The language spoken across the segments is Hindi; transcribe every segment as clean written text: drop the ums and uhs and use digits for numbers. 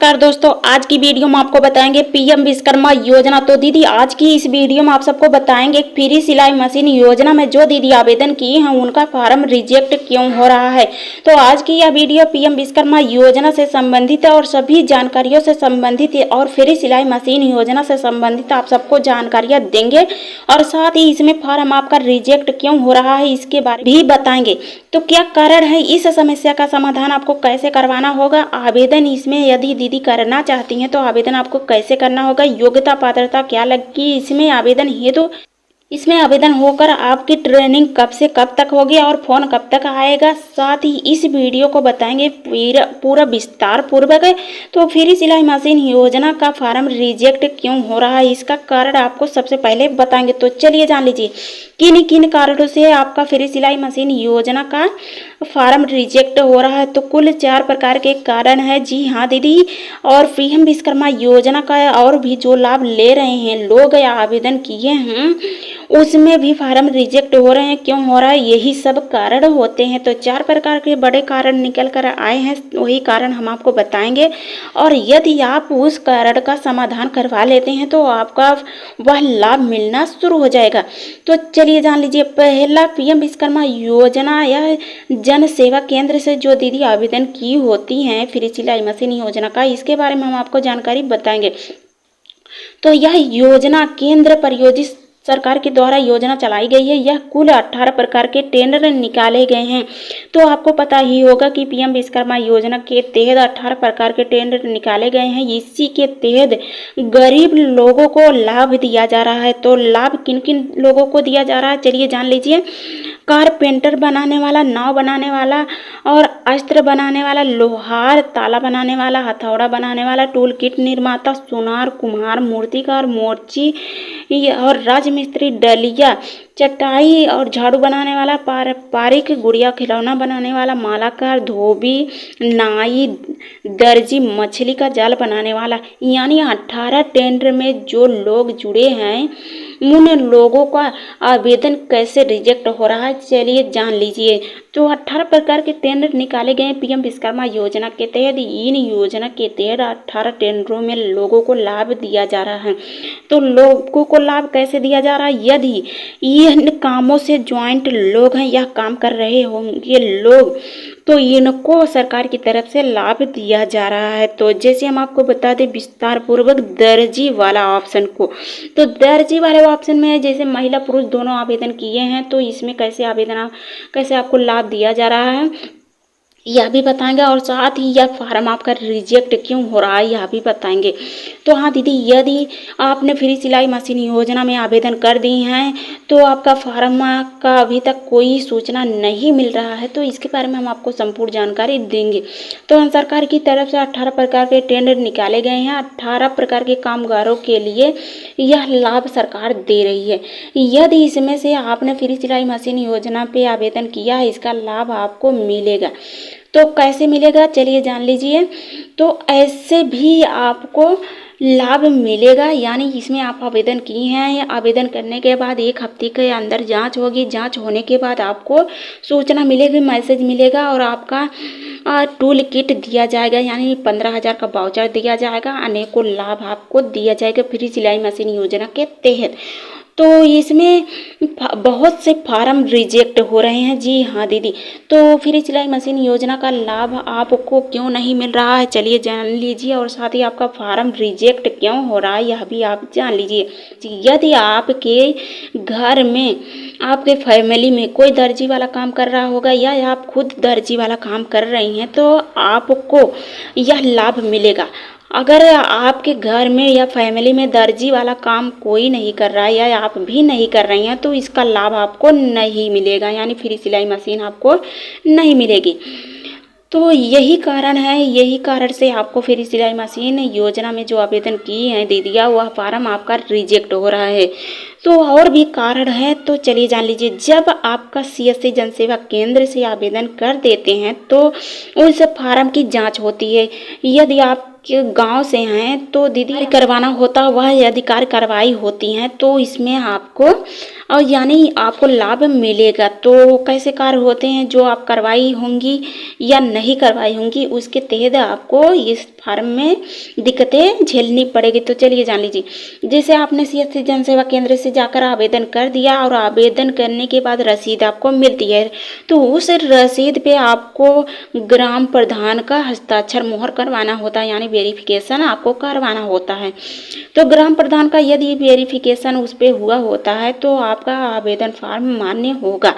नमस्कार दोस्तों, आज की वीडियो में आपको बताएंगे पीएम विश्वकर्मा योजना। तो दीदी आज की इस वीडियो में आप सबको बताएंगे फ्री सिलाई मशीन योजना में जो दीदी आवेदन किए हैं उनका फॉर्म रिजेक्ट क्यों हो रहा है। तो आज की यह वीडियो पीएम विश्वकर्मा योजना से संबंधित है और सभी जानकारियों से संबंधित है और फ्री सिलाई मशीन योजना से संबंधित आप सबको जानकारियाँ देंगे और साथ ही इसमें फॉर्म आपका रिजेक्ट क्यों हो रहा है इसके बारे में भी बताएंगे। तो क्या कारण है, इस समस्या का समाधान आपको कैसे करवाना होगा, आवेदन इसमें यदि दीदी करना चाहती हैं तो आवेदन आपको कैसे करना होगा, योग्यता पात्रता क्या लगेगी इसमें आवेदन हेतु, इसमें आवेदन होकर आपकी ट्रेनिंग कब से कब तक होगी और फोन कब तक आएगा, साथ ही इस वीडियो को बताएंगे पूरा विस्तार पूर्वक। तो फ्री सिलाई मशीन योजना का फॉर्म रिजेक्ट क्यों हो रहा है इसका कारण आपको सबसे पहले बताएंगे। तो चलिए जान लीजिए किन किन कारणों से आपका फ्री सिलाई मशीन योजना का फॉर्म रिजेक्ट हो रहा है। तो कुल 4 प्रकार के कारण है। जी हाँ दीदी, और पीएम विश्वकर्मा योजना का और भी जो लाभ ले रहे हैं लोग या आवेदन किए हैं उसमें भी फॉर्म रिजेक्ट हो रहे हैं। क्यों हो रहा है, यही सब कारण होते हैं। तो 4 प्रकार के बड़े कारण निकल कर आए हैं, वही कारण हम आपको बताएंगे और यदि आप उस कारण का समाधान करवा लेते हैं तो आपका वह लाभ मिलना शुरू हो जाएगा। तो चलिए जान लीजिए, पहला पीएम विश्वकर्मा योजना या जन सेवा केंद्र से जो दीदी आवेदन की होती हैं फ्री सिलाई मशीन योजना का, इसके बारे में हम आपको जानकारी बताएंगे। तो यह योजना केंद्र प्रायोजित सरकार के द्वारा योजना चलाई गई है। यह कुल 18 प्रकार के टेंडर निकाले गए हैं। तो आपको पता ही होगा कि पीएम विश्वकर्मा योजना के तहत 18 प्रकार के टेंडर निकाले गए हैं। इसी के तहत गरीब लोगों को लाभ दिया जा रहा है। तो लाभ किन किन लोगों को दिया जा रहा है चलिए जान लीजिए। कारपेंटर बनाने वाला, नाव बनाने वाला और अस्त्र बनाने वाला, लोहार, ताला बनाने वाला, हथौड़ा बनाने वाला, टूल किट निर्माता, सुनार, कुम्हार, मूर्तिकार, मोर्ची और राजमिस्त्री, डलिया, चटाई और झाड़ू बनाने वाला, पारिक, गुड़िया खिलौना बनाने वाला, मालाकार, धोबी, नाई, दर्जी, मछली का जाल बनाने वाला, यानी 18 टेंडर में जो लोग जुड़े हैं उन लोगों का आवेदन कैसे रिजेक्ट हो रहा है चलिए जान लीजिए। तो 18 प्रकार के टेंडर निकाले गए पीएम विश्वकर्मा योजना के तहत। इन योजना के तहत 18 टेंडरों में लोगों को लाभ दिया जा रहा है। तो लोगों को लाभ कैसे दिया जा रहा है, यदि इन कामों से ज्वाइंट लोग हैं या काम कर रहे होंगे लोग तो इनको सरकार की तरफ से लाभ दिया जा रहा है। तो जैसे हम आपको बता दें विस्तार पूर्वक दर्जी वाला ऑप्शन को, तो दर्जी वाले ऑप्शन में जैसे महिला पुरुष दोनों आवेदन किए हैं तो इसमें कैसे आपको लाभ दिया जा रहा है यह भी बताएंगे और साथ ही यह फॉर्म आपका रिजेक्ट क्यों हो रहा है यह भी बताएंगे। तो हाँ दीदी, यदि आपने फ्री सिलाई मशीन योजना में आवेदन कर दी हैं तो आपका फॉर्म का अभी तक कोई सूचना नहीं मिल रहा है तो इसके बारे में हम आपको संपूर्ण जानकारी देंगे। तो सरकार की तरफ से 18 प्रकार के टेंडर निकाले गए हैं। 18 प्रकार के कामगारों के लिए यह लाभ सरकार दे रही है। यदि इसमें से आपने फ्री सिलाई मशीन योजना पे आवेदन किया है इसका लाभ आपको मिलेगा। तो कैसे मिलेगा चलिए जान लीजिए। तो ऐसे भी आपको लाभ मिलेगा, यानी इसमें आप आवेदन किए हैं, आवेदन करने के बाद 1 हफ्ते के अंदर जांच होगी। जांच होने के बाद आपको सूचना मिलेगी, मैसेज मिलेगा और आपका टूल किट दिया जाएगा, यानी 15,000 का वाउचर दिया जाएगा। अनेकों लाभ आपको दिया जाएगा फ्री सिलाई मशीन योजना के तहत। तो इसमें बहुत से फार्म रिजेक्ट हो रहे हैं। जी हाँ दीदी, तो फ्री सिलाई मशीन योजना का लाभ आपको क्यों नहीं मिल रहा है चलिए जान लीजिए और साथ ही आपका फार्म रिजेक्ट क्यों हो रहा है यह भी आप जान लीजिए। यदि आपके घर में, आपके फैमिली में कोई दर्जी वाला काम कर रहा होगा या आप खुद दर्जी वाला काम कर रही हैं तो आपको यह लाभ मिलेगा। अगर आपके घर में या फैमिली में दर्जी वाला काम कोई नहीं कर रहा है या आप भी नहीं कर रही हैं तो इसका लाभ आपको नहीं मिलेगा, यानी फ्री सिलाई मशीन आपको नहीं मिलेगी। तो यही कारण है, यही कारण से आपको फ्री सिलाई मशीन योजना में जो आवेदन किए हैं दीदिया वह फार्म आपका रिजेक्ट हो रहा है। तो और भी कारण है तो चलिए जान लीजिए। जब आपका सीएससी जनसेवा केंद्र से आवेदन कर देते हैं तो उस फार्म की जांच होती है। यदि आप के गांव से हैं तो दीदी करवाना होता वह अधिकार कार्रवाई होती हैं तो इसमें आपको और यानी आपको लाभ मिलेगा। तो कैसे कार्य होते हैं जो आप करवाई होंगी या नहीं करवाई होंगी उसके तहत आपको इस फार्म में दिक्कतें झेलनी पड़ेगी। तो चलिए जान लीजिए। जैसे आपने सीएससी जनसेवा केंद्र से जाकर आवेदन कर दिया और आवेदन करने के बाद रसीद आपको मिलती है तो उस रसीद पे आपको ग्राम प्रधान का हस्ताक्षर मोहर करवाना होता है यानी वेरिफिकेशन आपको करवाना होता है। तो ग्राम प्रधान का यदि वेरिफिकेशन उस पे हुआ होता है तो आपका आवेदन फार्म मान्य होगा।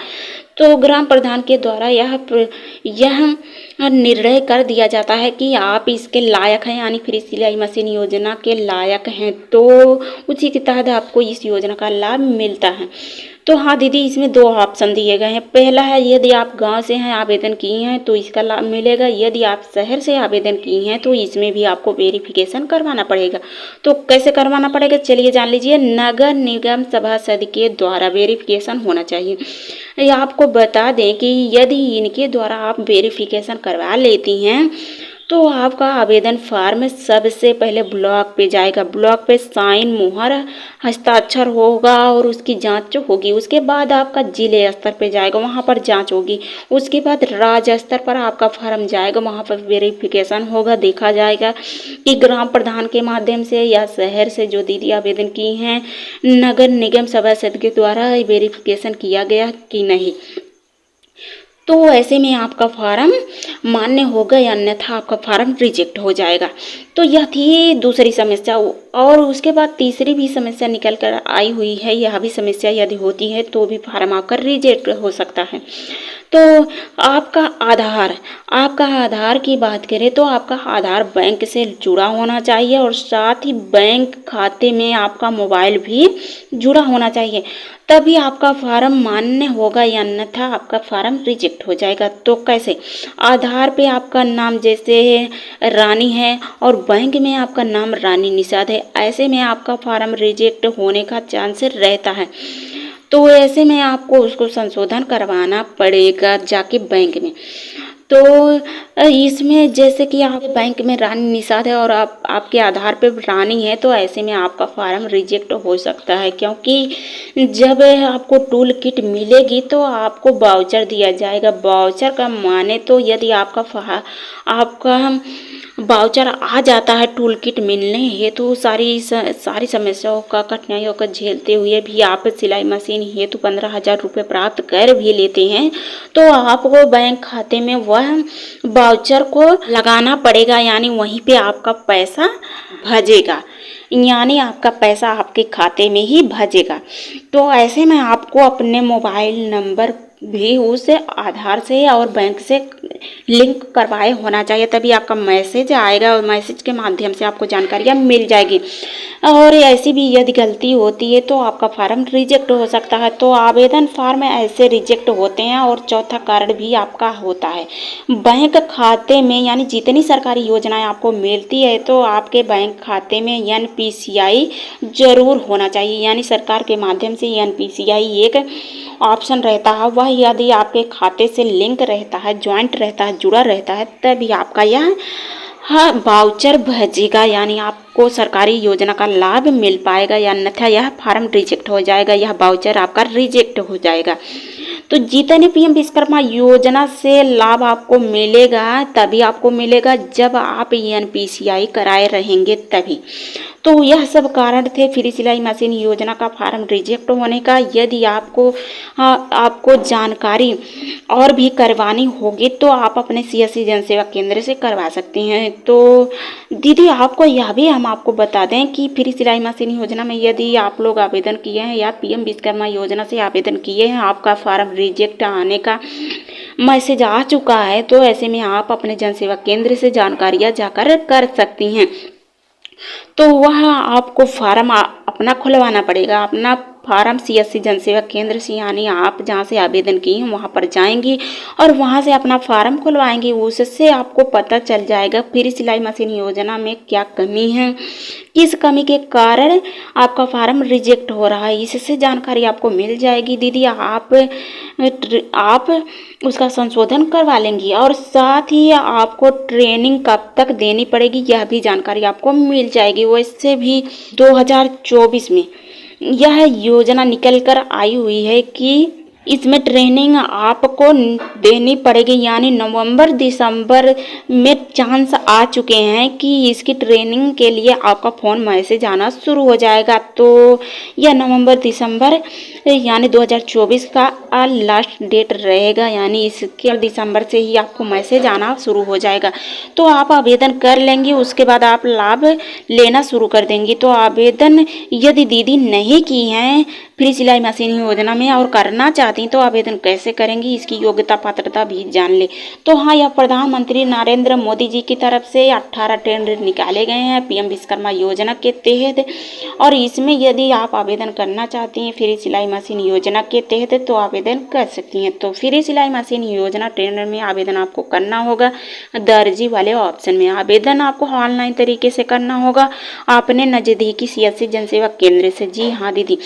तो ग्राम प्रधान के द्वारा यह निर्णय कर दिया जाता है कि आप इसके लायक हैं यानी फ्री सिलाई मशीन योजना के लायक हैं तो उसी के तहत आपको इस योजना का लाभ मिलता है। तो हाँ दीदी, इसमें 2 ऑप्शन दिए गए हैं। पहला है यदि आप गांव से हैं आवेदन किए हैं तो इसका लाभ मिलेगा, यदि आप शहर से आवेदन किए हैं तो इसमें भी आपको वेरिफिकेशन करवाना पड़ेगा। तो कैसे करवाना पड़ेगा चलिए जान लीजिए। नगर निगम सभासद के द्वारा वेरिफिकेशन होना चाहिए। ये आपको बता दें कि यदि इनके द्वारा आप वेरिफिकेशन करवा लेती हैं तो आपका आवेदन फार्म सबसे पहले ब्लॉक पे जाएगा। ब्लॉक पे साइन मोहर हस्ताक्षर होगा और उसकी जांच होगी। उसके बाद आपका जिले स्तर पे जाएगा, वहाँ पर जांच होगी। उसके बाद राज्य स्तर पर आपका फार्म जाएगा, वहाँ पर वेरिफिकेशन होगा। देखा जाएगा कि ग्राम प्रधान के माध्यम से या शहर से जो दीदी आवेदन की हैं नगर निगम सभासद के द्वारा वेरिफिकेशन किया गया कि नहीं। तो ऐसे में आपका फार्म मान्य होगा या अन्यथा आपका फार्म रिजेक्ट हो जाएगा। तो यह थी दूसरी समस्या। और उसके बाद तीसरी भी समस्या निकल कर आई हुई है। यह भी समस्या यदि होती है तो भी फार्म आपका रिजेक्ट हो सकता है। तो आपका आधार की बात करें तो आपका आधार बैंक से जुड़ा होना चाहिए और साथ ही बैंक खाते में आपका मोबाइल भी जुड़ा होना चाहिए, तभी आपका फार्म मान्य होगा या अन्यथा आपका फार्म रिजेक्ट हो जाएगा। तो कैसे? आधार पे आपका नाम जैसे रानी है और बैंक में आपका नाम रानी निषाद है, ऐसे में आपका फार्म रिजेक्ट होने का चांस रहता है। तो ऐसे में आपको उसको संशोधन करवाना पड़ेगा जाके बैंक में। तो इसमें जैसे कि आप बैंक में रानी निषाद है और आपके आधार पे रानी है तो ऐसे में आपका फार्म रिजेक्ट हो सकता है, क्योंकि जब आपको टूल किट मिलेगी तो आपको वाउचर दिया जाएगा। वाउचर का माने तो यदि आपका वाउचर आ जाता है टूल किट मिलने हेतु सारी समस्याओं का कठिनाइयों का झेलते हुए भी आप सिलाई मशीन हेतु 15,000 रुपये प्राप्त कर भी लेते हैं तो आपको बैंक खाते में वह वाउचर को लगाना पड़ेगा, यानी वहीं पे आपका पैसा भजेगा, यानी आपका पैसा आपके खाते में ही भजेगा। तो ऐसे में आपको अपने मोबाइल नंबर भी उस आधार से और बैंक से लिंक करवाए होना चाहिए, तभी आपका मैसेज आएगा और मैसेज के माध्यम से आपको जानकारियाँ मिल जाएगी। और ऐसी भी यदि गलती होती है तो आपका फार्म रिजेक्ट हो सकता है। तो आवेदन फार्म ऐसे रिजेक्ट होते हैं। और चौथा कारण भी आपका होता है बैंक खाते में, यानी जितनी सरकारी योजनाएं आपको मिलती है तो आपके बैंक खाते में NPCI जरूर होना चाहिए, यानी सरकार के माध्यम से NPCI एक ऑप्शन रहता है, वह यदि आपके खाते से लिंक रहता है, ज्वाइंट रहता है, जुड़ा रहता है, तभी आपका यह वाउचर भेजेगा, यानी आपको सरकारी योजना का लाभ मिल पाएगा, या अन्यथा यह फार्म रिजेक्ट हो जाएगा, यह वाउचर आपका रिजेक्ट हो जाएगा। तो जितने PM विश्वकर्मा योजना से लाभ आपको मिलेगा तभी आपको मिलेगा जब आप NPCI कराए रहेंगे तभी। तो यह सब कारण थे फ्री सिलाई मशीन योजना का फार्म रिजेक्ट होने का। यदि आपको जानकारी और भी करवानी होगी तो आप अपने CSC जनसेवा केंद्र से करवा सकती हैं। तो दीदी आपको यह भी हम आपको बता दें कि फ्री सिलाई मशीन योजना में यदि आप लोग आवेदन किए हैं या PM विश्वकर्मा योजना से आवेदन किए हैं, आपका फार्म रिजेक्ट आने का मैसेज आ चुका है, तो ऐसे में आप अपने जनसेवा केंद्र से जानकारियाँ जाकर कर सकती हैं। तो वह आपको फार्म अपना खुलवाना पड़ेगा, अपना फार्म CSC जनसेवा केंद्र से, यानी आप जहाँ से आवेदन किए हैं वहाँ पर जाएंगी और वहाँ से अपना फार्म खुलवाएंगी। उससे आपको पता चल जाएगा फ्री सिलाई मशीन योजना में क्या कमी है, किस कमी के कारण आपका फार्म रिजेक्ट हो रहा है, इससे जानकारी आपको मिल जाएगी दीदी। आप उसका संशोधन करवा लेंगी और साथ ही आपको ट्रेनिंग कब तक देनी पड़ेगी यह भी जानकारी आपको मिल जाएगी। वैसे भी 2024 में यह योजना निकल कर आई हुई है कि इसमें ट्रेनिंग आपको देनी पड़ेगी, यानी नवंबर दिसंबर में चांस आ चुके हैं कि इसकी ट्रेनिंग के लिए आपका फ़ोन मैसेज आना शुरू हो जाएगा। तो यह नवंबर दिसंबर यानी 2024 का लास्ट डेट रहेगा, यानी इसके दिसंबर से ही आपको मैसेज आना शुरू हो जाएगा। तो आप आवेदन कर लेंगे, उसके बाद आप लाभ लेना शुरू कर देंगी। तो आवेदन यदि दीदी नहीं की हैं फ्री सिलाई मशीन योजना में और करना चाहती हैं तो आवेदन कैसे करेंगी, इसकी योग्यता पात्रता भी जान ले। तो हाँ, यह प्रधानमंत्री नरेंद्र मोदी जी की तरफ से 18 टेंडर निकाले गए हैं PM विश्वकर्मा योजना के तहत, और इसमें यदि आप आवेदन करना चाहती हैं फ्री सिलाई मशीन योजना के तहत तो आवेदन कर सकती हैं। तो फ्री सिलाई मशीन योजना टेंडर में आवेदन आपको करना होगा दर्जी वाले ऑप्शन में। आवेदन आपको ऑनलाइन तरीके से करना होगा अपने नज़दीकी CSC जनसेवा केंद्र से। जी हाँ दीदी,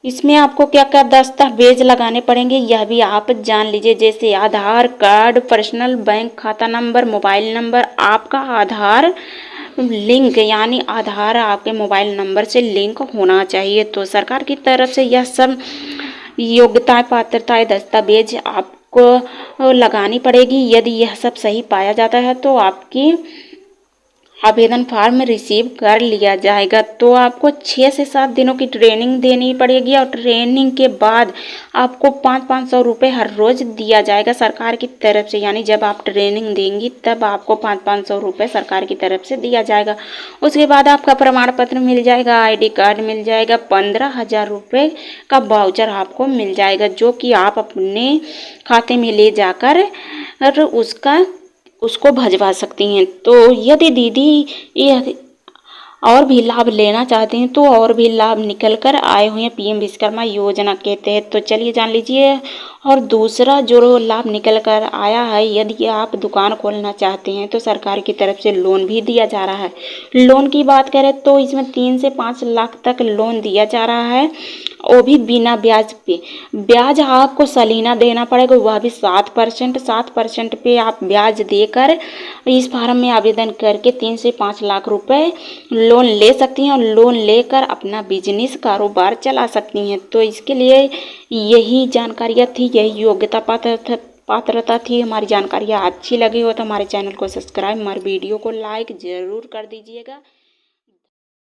इसमें आपको क्या क्या दस्तावेज लगाने पड़ेंगे यह भी आप जान लीजिए, जैसे आधार कार्ड, पर्सनल बैंक खाता नंबर, मोबाइल नंबर, आपका आधार लिंक, यानी आधार आपके मोबाइल नंबर से लिंक होना चाहिए। तो सरकार की तरफ से यह सब योग्यताएं पात्रताएं दस्तावेज आपको लगानी पड़ेगी। यदि यह सब सही पाया जाता है तो आपकी आवेदन फार्म रिसीव कर लिया जाएगा। तो आपको 6 से 7 दिनों की ट्रेनिंग देनी पड़ेगी और ट्रेनिंग के बाद आपको 500 रुपये हर रोज़ दिया जाएगा सरकार की तरफ से, यानी जब आप ट्रेनिंग देंगी तब आपको 500 रुपये सरकार की तरफ से दिया जाएगा। उसके बाद आपका प्रमाण पत्र मिल जाएगा, ID कार्ड मिल जाएगा, 15,000 रुपये का वाउचर आपको मिल जाएगा, जो कि आप अपने खाते में ले जाकर उसको भजवा सकती हैं। तो यदि दीदी यह और भी लाभ लेना चाहते हैं तो और भी लाभ निकल कर आए हुए हैं PM विश्वकर्मा योजना के तहत, तो चलिए जान लीजिए। और दूसरा जो लाभ निकल कर आया है, यदि आप दुकान खोलना चाहते हैं तो सरकार की तरफ से लोन भी दिया जा रहा है। लोन की बात करें तो इसमें 3 से 5 लाख तक लोन दिया जा रहा है, वो भी बिना ब्याज पे। ब्याज आपको सालाना देना पड़ेगा, वह भी 7% पे आप ब्याज देकर इस फार्म में आवेदन करके 3 से 5 लाख रुपए लोन ले सकती हैं और लोन लेकर अपना बिजनेस कारोबार चला सकती हैं। तो इसके लिए यही जानकारियाँ थी, यही योग्यता पात्रता थी। हमारी जानकारियाँ अच्छी लगी हो तो हमारे चैनल को सब्सक्राइब, हमारे वीडियो को लाइक ज़रूर कर दीजिएगा।